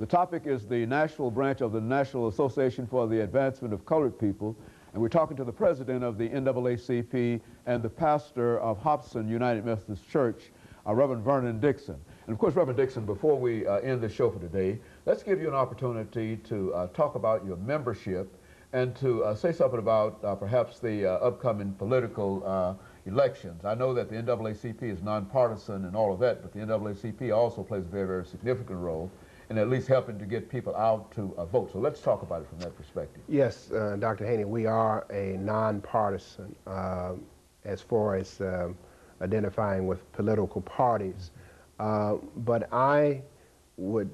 The topic is the Nashville branch of the National Association for the Advancement of Colored People, and we're talking to the president of the NAACP and the pastor of Hobson United Methodist Church, Reverend Vernon Dixon. And of course, Reverend Dixon, before we end the show for today, let's give you an opportunity to talk about your membership and to say something about perhaps the upcoming political elections. I know that the NAACP is nonpartisan and all of that, but the NAACP also plays a very, very significant role in at least helping to get people out to vote. So let's talk about it from that perspective. Yes, Dr. Haney, we are a nonpartisan as far as identifying with political parties. But I would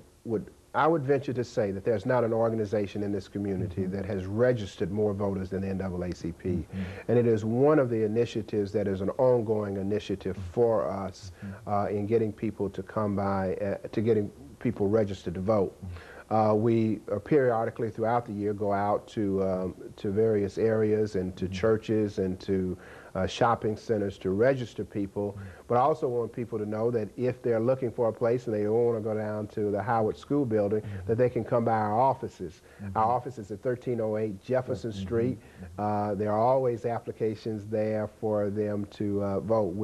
venture to say that there's not an organization in this community that has registered more voters than the NAACP. And it is one of the initiatives that is an ongoing initiative for us in getting people to come by, to getting people registered to vote. We periodically throughout the year go out to various areas and to churches and to shopping centers to register people, but I also want people to know that if they're looking for a place and they don't want to go down to the Howard School building, that they can come by our offices. Our office is at 1308 Jefferson Street. There are always applications there for them to vote.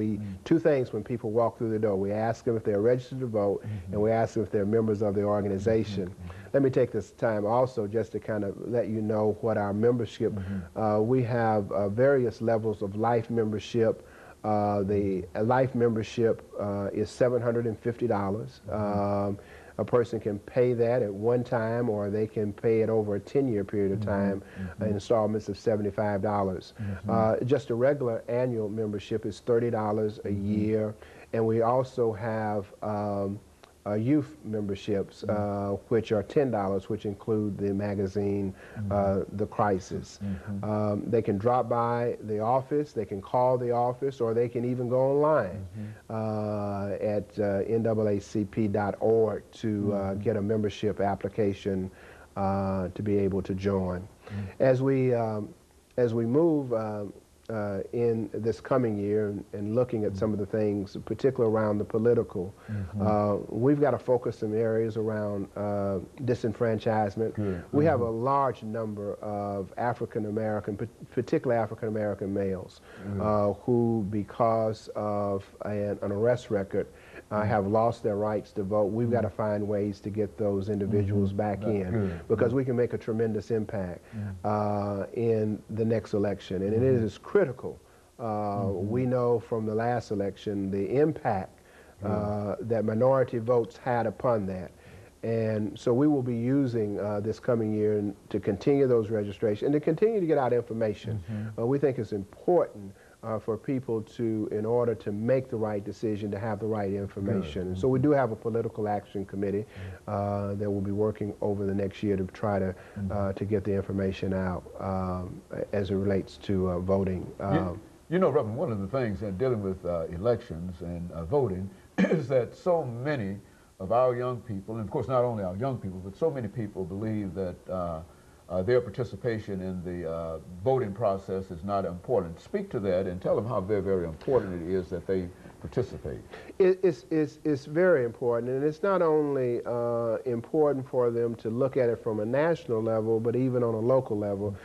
Two things when people walk through the door. We ask them if they're registered to vote, and we ask them if they're members of the organization. Let me take this time also just to kind of let you know what our membership, we have various levels of life membership. The life membership is $750. A person can pay that at one time, or they can pay it over a 10-year period of time in installments of $75. Just a regular annual membership is $30 a year, and we also have youth memberships, which are $10, which include the magazine, The Crisis. They can drop by the office, they can call the office, or they can even go online at naacp.org to get a membership application to be able to join. As we move in this coming year and looking at some of the things, particularly around the political, we've got to focus some areas around disenfranchisement. We have a large number of African-American, particularly African-American males, who, because of an arrest record, have lost their rights to vote. We've got to find ways to get those individuals back in, because we can make a tremendous impact in the next election. And it is critical. We know from the last election the impact that minority votes had upon that. And so we will be using this coming year to continue those registrations and to continue to get out information. We think it's important for people to, in order to make the right decision, to have the right information. And so we do have a political action committee that will be working over the next year to try to get the information out as it relates to voting. You know, Reverend, one of the things in dealing with elections and voting is that so many of our young people, and of course not only our young people, but so many people believe that their participation in the voting process is not important. Speak to that and tell them how very, very important it is that they participate. It's very important, and it's not only important for them to look at it from a national level, but even on a local level.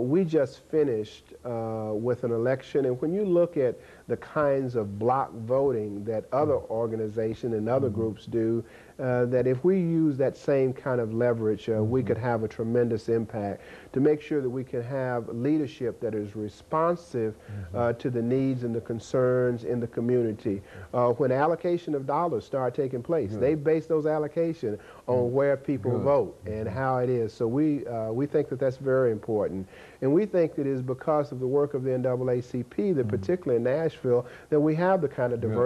We just finished with an election, and when you look at the kinds of block voting that other organizations and other groups do, that if we use that same kind of leverage, we could have a tremendous impact to make sure that we can have leadership that is responsive to the needs and the concerns in the community. When allocation of dollars start taking place, they base those allocations on where people vote and how it is. So we think that that's very important. And we think that it is because of the work of the NAACP, that particularly in Nashville, that we have the kind of diversity